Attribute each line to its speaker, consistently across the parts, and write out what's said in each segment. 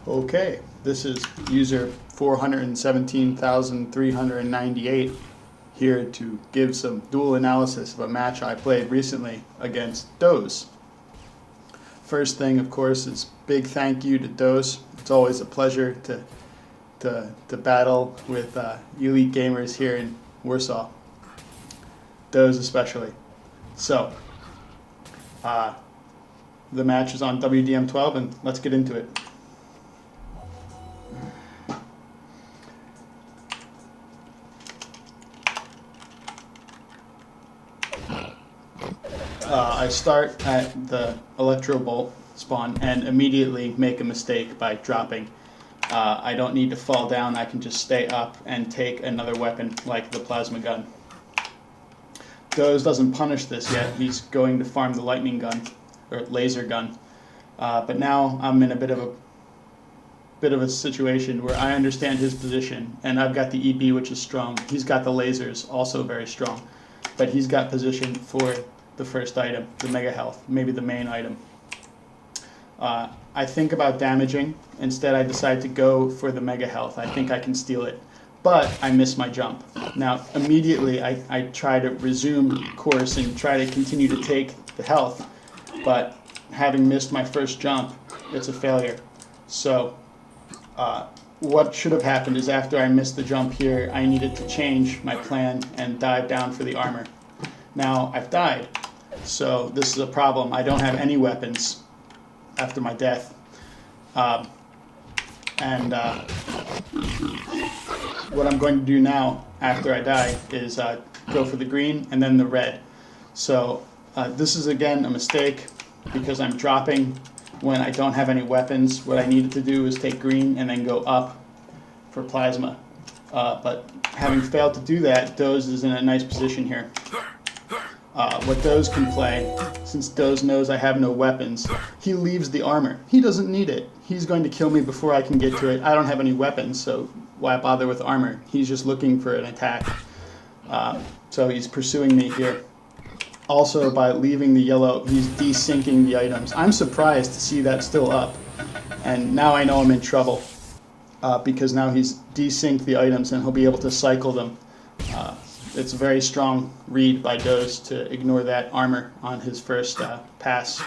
Speaker 1: Okay, this is user 417,398 here to give some dual analysis of a match I played recently against d0z. First thing, of course, is big thank you to d0z. It's always a pleasure to battle with elite gamers here in Warsaw. d0z especially. So, the match is on wdm12 and let's get into it. I start at the Electro Bolt spawn and immediately make a mistake by dropping. I don't need to fall down, I can just stay up and take another weapon like the plasma gun. d0z doesn't punish this yet, he's going to farm the lightning gun, or laser gun. But now I'm in a bit of a situation where I understand his position, and I've got the EP, which is strong. He's got the lasers, also very strong. But he's got position for the first item, the mega health, maybe the main item. I think about damaging. Instead, I decide to go for the mega health. I think I can steal it. But I miss my jump. Now, immediately, I try to resume course and try to continue to take the health. But having missed my first jump, it's a failure. So, what should have happened is after I missed the jump here, I needed to change my plan and dive down for the armor. Now, I've died. So this is a problem. I don't have any weapons after my death. What I'm going to do now after I die is go for the green and then the red. So this is again a mistake because I'm dropping when I don't have any weapons. What I needed to do is take green and then go up for plasma. But having failed to do that, d0z is in a nice position here. What d0z can play, since d0z knows I have no weapons, he leaves the armor. He doesn't need it. He's going to kill me before I can get to it. I don't have any weapons, so why bother with armor? He's just looking for an attack. So he's pursuing me here. Also, by leaving the yellow, he's desyncing the items. I'm surprised to see that still up. And now I know I'm in trouble. Because now he's desynced the items and he'll be able to cycle them. It's a very strong read by d0z to ignore that armor on his first pass.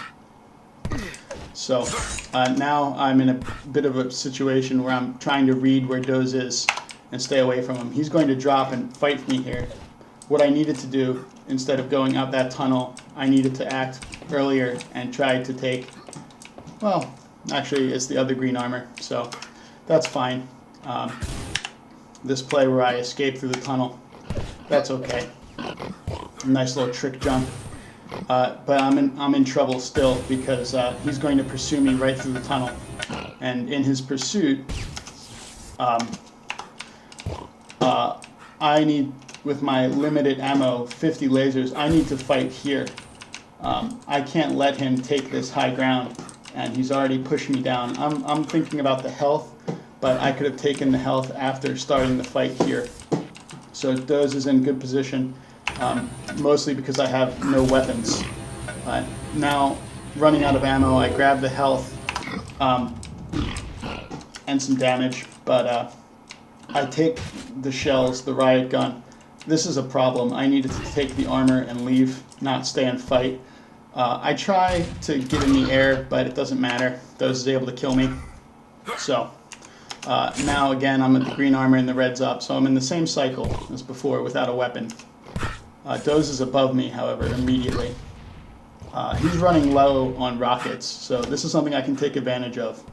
Speaker 1: So now I'm in a bit of a situation where I'm trying to read where d0z is and stay away from him. He's going to drop and fight me here. What I needed to do, instead of going out that tunnel, I needed to act earlier and try to take, well, actually it's the other green armor, so that's fine. This play where I escape through the tunnel, that's okay. Nice little trick jump. But I'm in trouble still because he's going to pursue me right through the tunnel. And in his pursuit, I need, with my limited ammo, 50 lasers, I need to fight here. I can't let him take this high ground, and he's already pushed me down. I'm thinking about the health, but I could have taken the health after starting the fight here. So d0z is in good position, mostly because I have no weapons. Now, running out of ammo, I grab the health and some damage, but I take the shells, the riot gun. This is a problem. I needed to take the armor and leave, not stay and fight. I try to get in the air, but it doesn't matter. d0z is able to kill me. So. Now again I'm at the green armor and the red's up, so I'm in the same cycle as before without a weapon. d0z is above me, however, immediately. He's running low on rockets, so this is something I can take advantage of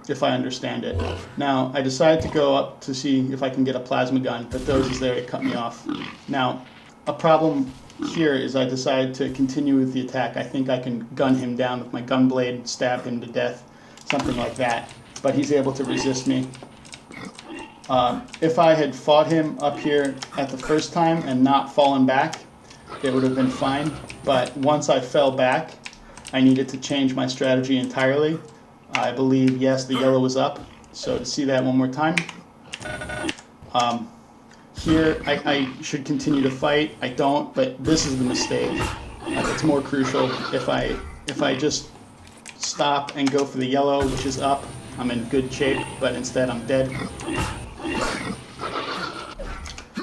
Speaker 1: if I understand it. Now I decide to go up to see if I can get a plasma gun, but d0z is there to cut me off. Now a problem here is I decide to continue with the attack. I think I can gun him down with my gun blade, stab him to death, something like that. But he's able to resist me. If I had fought him up here at the first time and not fallen back, it would have been fine. But once I fell back, I needed to change my strategy entirely. I believe, yes, the yellow was up. So to see that one more time. Here, I should continue to fight. I don't, but this is the mistake. It's more crucial. If I just stop and go for the yellow, which is up, I'm in good shape, but instead I'm dead.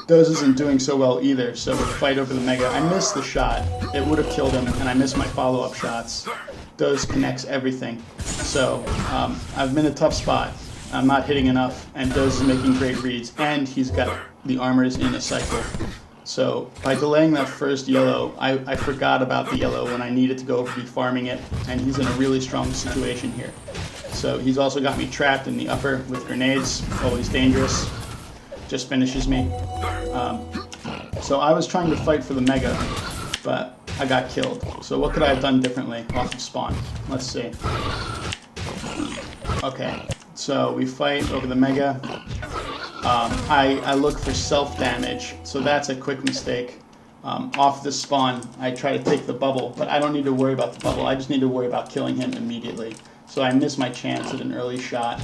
Speaker 1: d0z isn't doing so well either, so we fight over the Mega. I missed the shot. It would have killed him, and I missed my follow-up shots. d0z connects everything. So I've been in a tough spot. I'm not hitting enough, and d0z is making great reads, and he's got the armors in a cycle. So by delaying that first yellow, I forgot about the yellow when I needed to go be farming it, and he's in a really strong situation here. So he's also got me trapped in the upper with grenades, always dangerous. Just finishes me. So I was trying to fight for the Mega, but I got killed. So what could I have done differently off of spawn? Let's see. Okay, so we fight over the Mega. I look for self-damage, so that's a quick mistake. Off the spawn, I try to take the bubble, but I don't need to worry about the bubble. I just need to worry about killing him immediately. So I miss my chance at an early shot,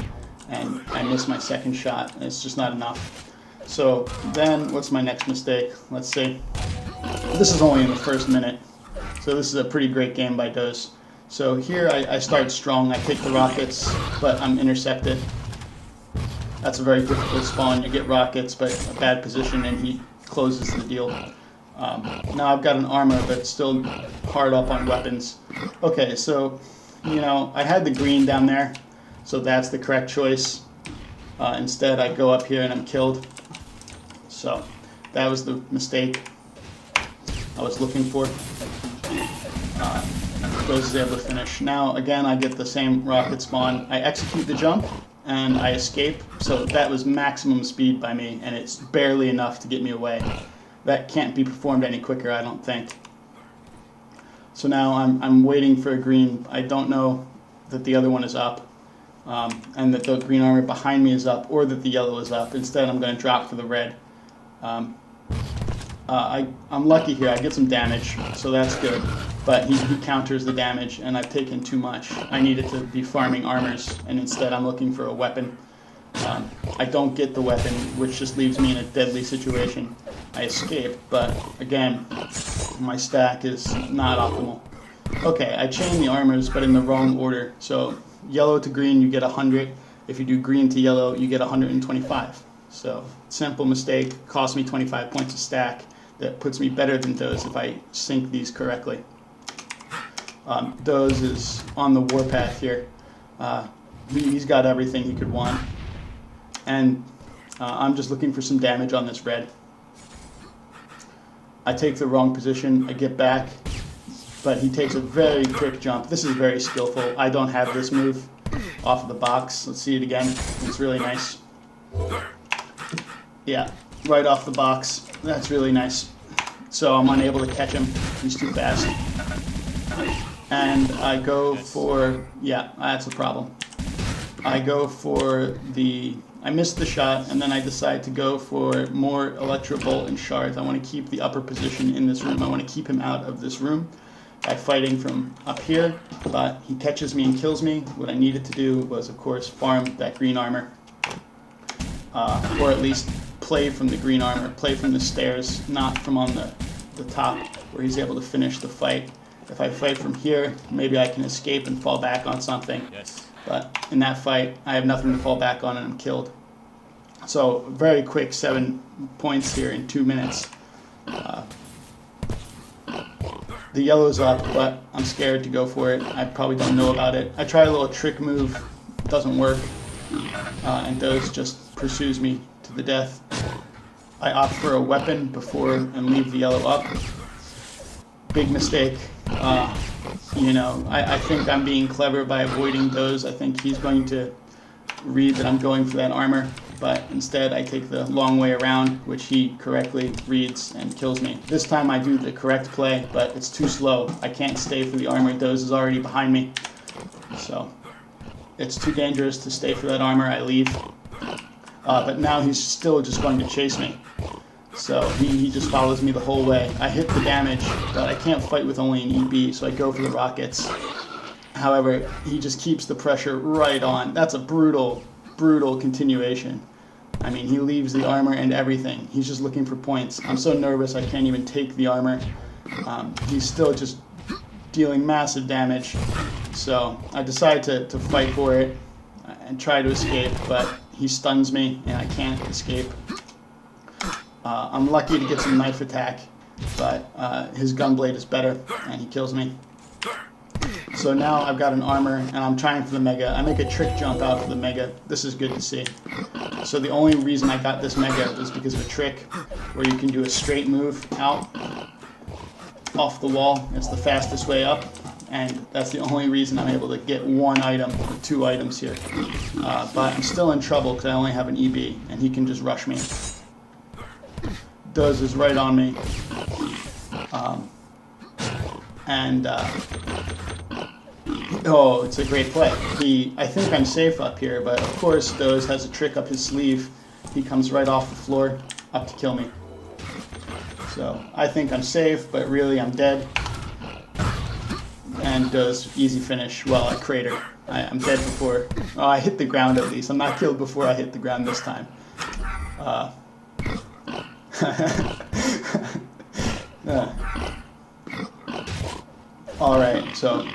Speaker 1: and I miss my second shot, and it's just not enough. So then, what's my next mistake? Let's see. This is only in the first minute, so this is a pretty great game by d0z. So here I start strong, I take the rockets, but I'm intercepted. That's a very difficult spawn. You get rockets, but a bad position, and he closes the deal. Now I've got an armor, but still hard up on weapons. Okay, so, you know, I had the green down there, so that's the correct choice. Instead, I go up here and I'm killed. So that was the mistake I was looking for. d0z is able to finish. Now, again, I get the same rocket spawn. I execute the jump, and I escape. So that was maximum speed by me, and it's barely enough to get me away. That can't be performed any quicker, I don't think. So now I'm waiting for a green. I don't know that the other one is up, and that the green armor behind me is up, or that the yellow is up. Instead, I'm going to drop for the red. I'm lucky here. I get some damage, so that's good. But he counters the damage, and I've taken too much. I needed to be farming armors, and instead I'm looking for a weapon. I don't get the weapon, which just leaves me in a deadly situation. I escape, but again, my stack is not optimal. Okay, I chain the armors, but in the wrong order. So yellow to green, you get 100. If you do green to yellow, you get 125. So simple mistake, cost me 25 points a stack. That puts me better than d0z if I sync these correctly. d0z is on the warpath here. He's got everything he could want. And I'm just looking for some damage on this red. I take the wrong position, I get back, but he takes a very quick jump. This is very skillful. I don't have this move off of the box. Let's see it again. It's really nice. Yeah, right off the box. That's really nice. So I'm unable to catch him. He's too fast. And I go for, yeah, that's the problem. I go for the, I missed the shot, and then I decide to go for more Electro Bolt and Shards. I want to keep the upper position in this room. I want to keep him out of this room by fighting from up here, but he catches me and kills me. What I needed to do was, of course, farm that green armor, or at least play from the green armor, play from the stairs, not from on the top, where he's able to finish the fight. If I fight from here, maybe I can escape and fall back on something. Yes. But in that fight, I have nothing to fall back on and I'm killed. So very quick 7 points here in 2 minutes. The yellow's up, but I'm scared to go for it. I probably don't know about it. I try a little trick move, doesn't work, and d0z just pursues me to the death. I opt for a weapon before and leave the yellow up. Big mistake. You know, I think I'm being clever by avoiding d0z. I think he's going to read that I'm going for that armor, but instead I take the long way around, which he correctly reads and kills me. This time I do the correct play, but it's too slow. I can't stay for the armor. d0z is already behind me. So it's too dangerous to stay for that armor. I leave. But now he's still just going to chase me. So he just follows me the whole way. I hit the damage, but I can't fight with only an EB, so I go for the rockets. However, he just keeps the pressure right on. That's a brutal, brutal continuation. I mean, he leaves the armor and everything. He's just looking for points. I'm so nervous I can't even take the armor. He's still just dealing massive damage. So I decide to fight for it. and try to escape, but he stuns me and I can't escape. I'm lucky to get some knife attack, but his gunblade is better and he kills me. So now I've got an armor and I'm trying for the mega. I make a trick jump out for the mega. This is good to see. So the only reason I got this mega was because of a trick where you can do a straight move out off the wall. It's the fastest way up, and that's the only reason I'm able to get one item or two items here. But I'm still in trouble because I only have an EB and he can just rush me. d0z is right on me. Oh, it's a great play. I think I'm safe up here, but of course d0z has a trick up his sleeve. He comes right off the floor up to kill me. So I think I'm safe, but really I'm dead. And d0z, easy finish. Well, I crater. I'm dead before. Oh, I hit the ground at least. I'm not killed before I hit the ground this time. Alright, so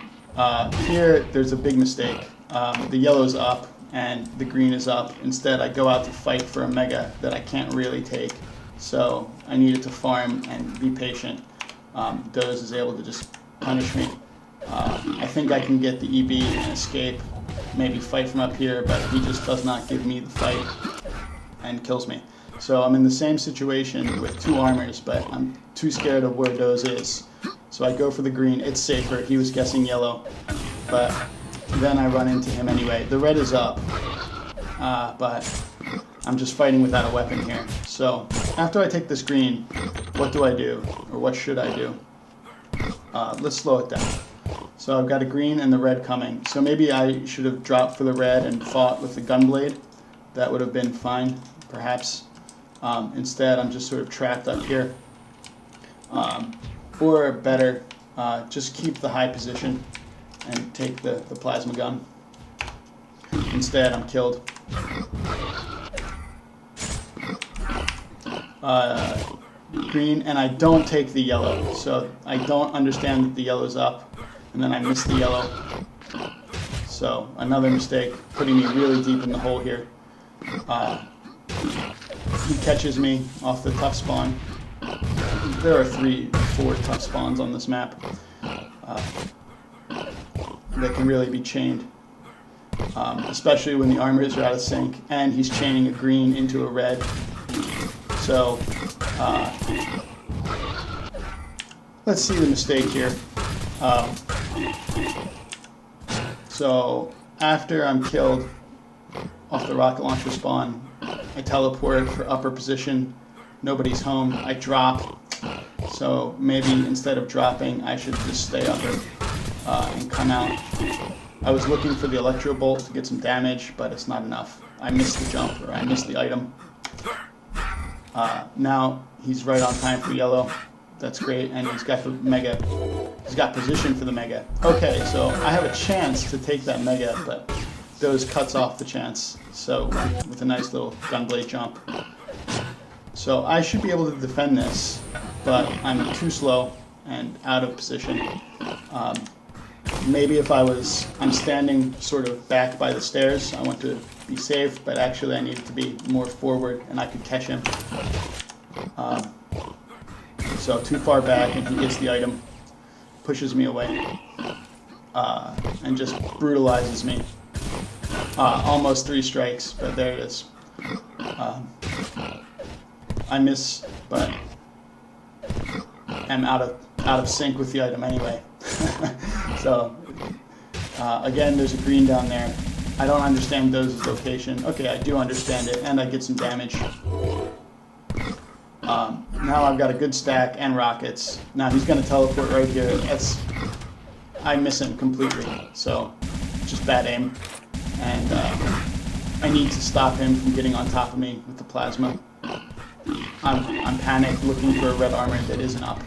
Speaker 1: here there's a big mistake. The yellow's up and the green is up. Instead, I go out to fight for a mega that I can't really take. So I needed to farm and be patient. d0z is able to just punish me. I think I can get the EB and escape, maybe fight from up here, but he just does not give me the fight and kills me. So I'm in the same situation with two armors, but I'm too scared of where d0z is. So I go for the green. It's safer. He was guessing yellow, but then I run into him anyway. The red is up, but I'm just fighting without a weapon here. So after I take this green, what do I do? Or what should I do? Let's slow it down. So I've got a green and the red coming. So maybe I should have dropped for the red and fought with the gunblade. That would have been fine, perhaps. Instead, I'm just sort of trapped up here. Or better, just keep the high position and take the plasma gun. Instead, I'm killed. Green, and I don't take the yellow, so I don't understand that the yellow's up, and then I miss the yellow. So another mistake, putting me really deep in the hole here. He catches me off the tough spawn. There are 4 tough spawns on this map that can really be chained, especially when the armors are out of sync, and he's chaining a green into a red. So let's see the mistake here. So after I'm killed off the rocket launcher spawn, I teleport for upper position. Nobody's home. I drop. So maybe instead of dropping, I should just stay upper and come out. I was looking for the electro bolt to get some damage, but it's not enough. I missed the jump, or I missed the item. Now he's right on time for yellow. That's great, and he's got the mega. He's got position for the mega. Okay, so I have a chance to take that mega, but d0z cuts off the chance. So with a nice little gunblade jump. So I should be able to defend this, but I'm too slow and out of position. Maybe if I'm standing sort of back by the stairs, I want to be safe, but actually I needed to be more forward and I could catch him. So too far back and he gets the item, pushes me away, and just brutalizes me. Almost 3 strikes, but there it is. I miss, but I'm out of sync with the item anyway. So again, there's a green down there. I don't understand d0z's location. Okay, I do understand it, and I get some damage. Now I've got a good stack and rockets. Now he's going to teleport right here. I miss him completely. So just bad aim, and I need to stop him from getting on top of me with the plasma. I'm panicked looking for a red armor that isn't up.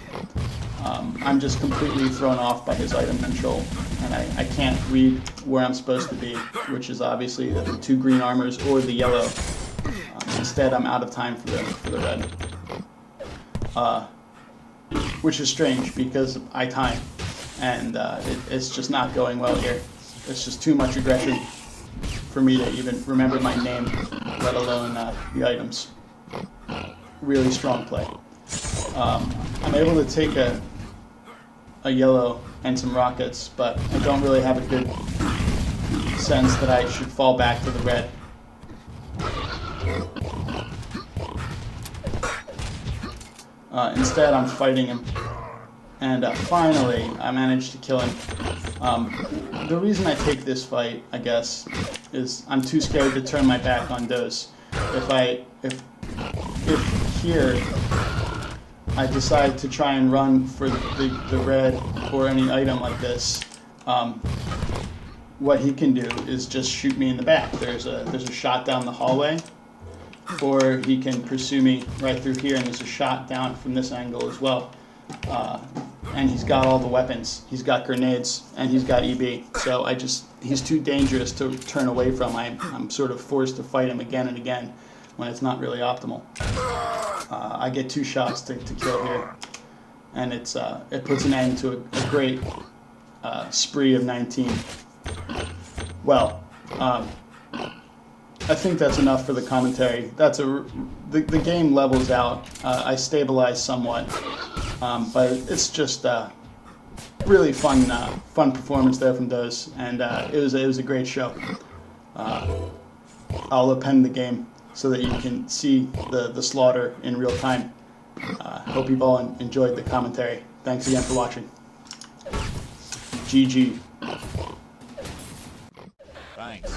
Speaker 1: I'm just completely thrown off by his item control, and I can't read where I'm supposed to be, which is obviously the 2 green armors or the yellow. Instead, I'm out of time for the red, which is strange because I time, and it's just not going well here. It's just too much aggression. for me to even remember my name, let alone the items. Really strong play. I'm able to take a yellow and some rockets, but I don't really have a good sense that I should fall back to the red. Instead, I'm fighting him, and finally, I managed to kill him. The reason I take this fight, I guess, is I'm too scared to turn my back on d0z. If here I decide to try and run for the red or any item like this, what he can do is just shoot me in the back. There's a shot down the hallway, or he can pursue me right through here, and there's a shot down from this angle as well. And he's got all the weapons. He's got grenades, and he's got EB. So he's too dangerous to turn away from. I'm sort of forced to fight him again and again when it's not really optimal. I get 2 shots to kill here, and it puts an end to a great spree of 19. Well, I think that's enough for the commentary. The game levels out. I stabilize somewhat, but it's just really fun performance there from d0z, and it was a great show. I'll append the game so that you can see the slaughter in real time. Hope you've all enjoyed the commentary. Thanks again for watching. GG.
Speaker 2: Thanks.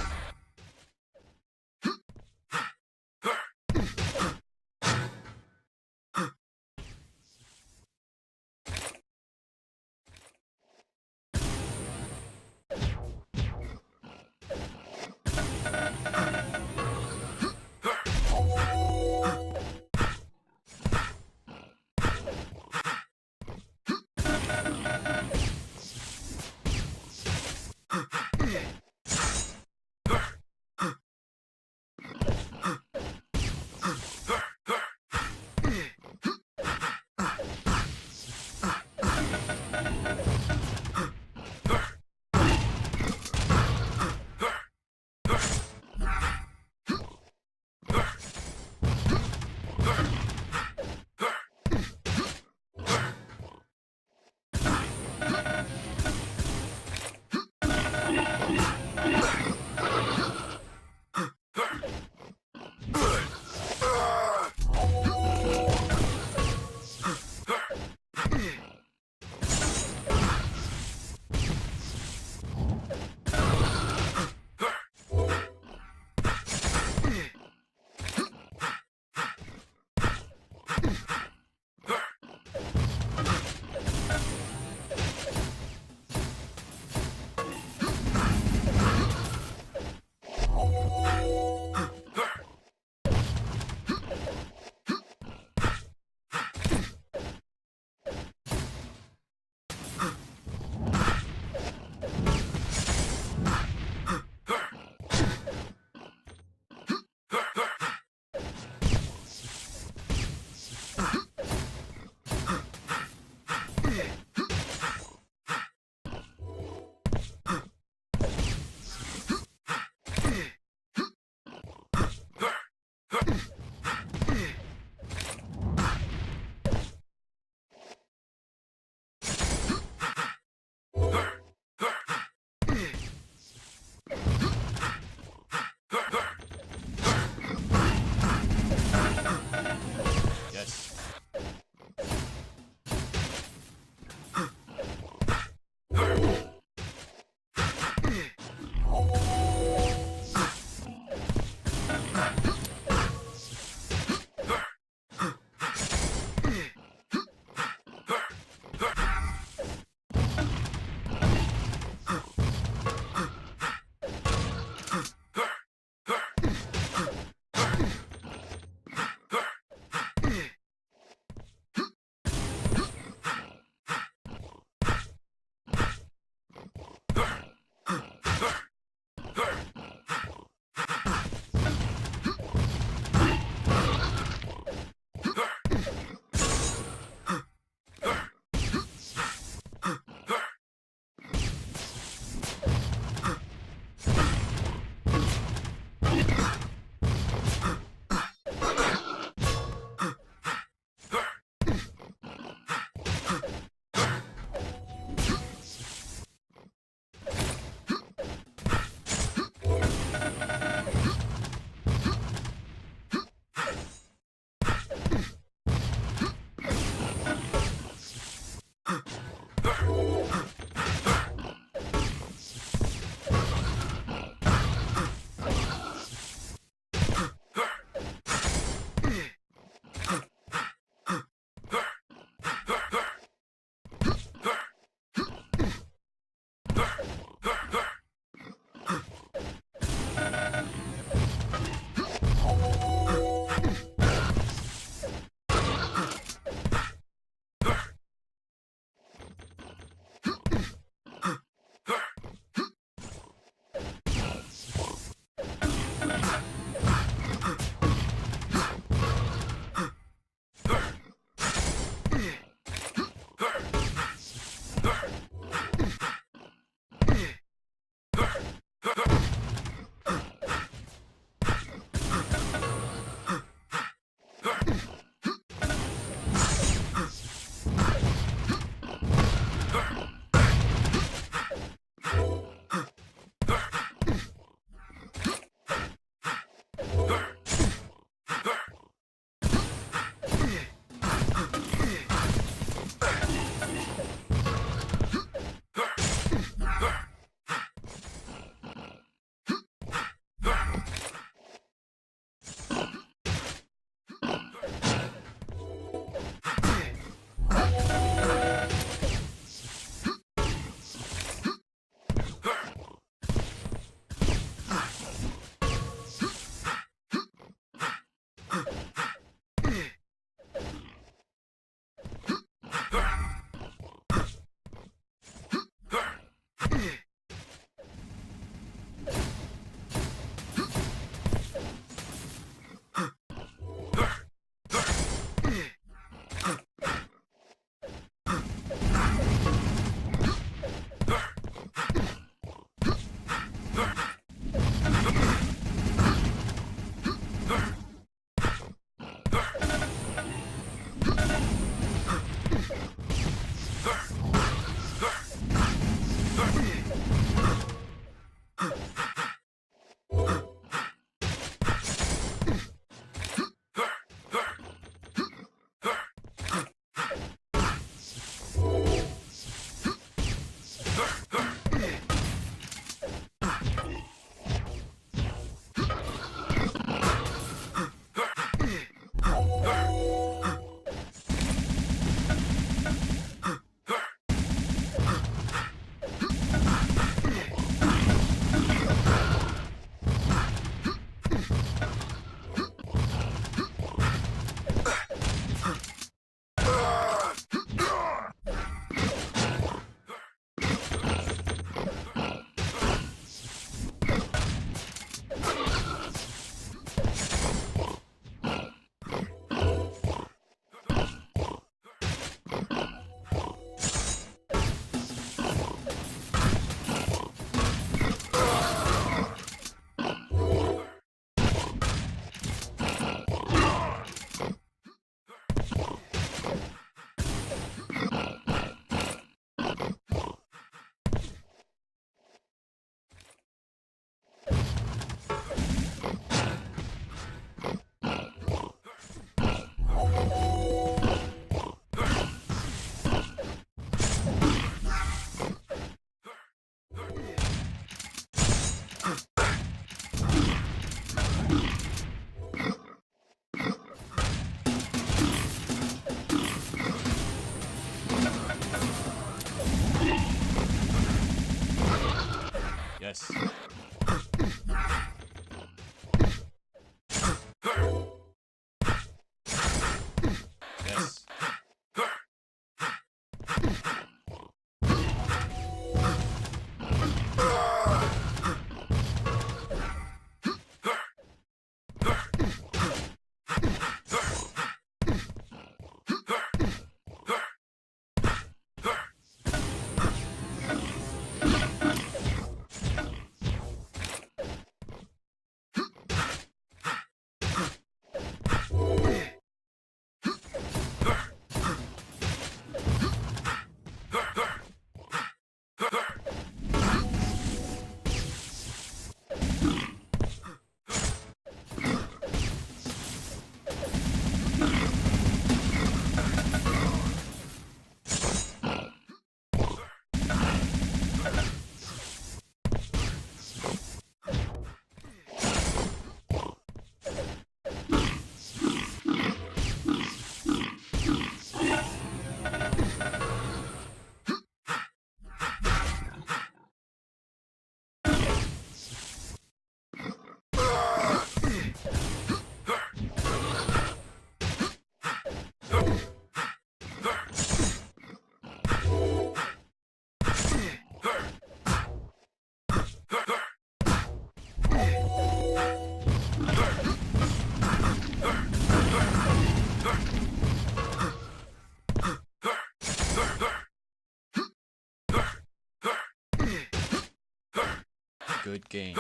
Speaker 2: Good game.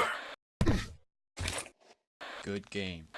Speaker 2: Good game.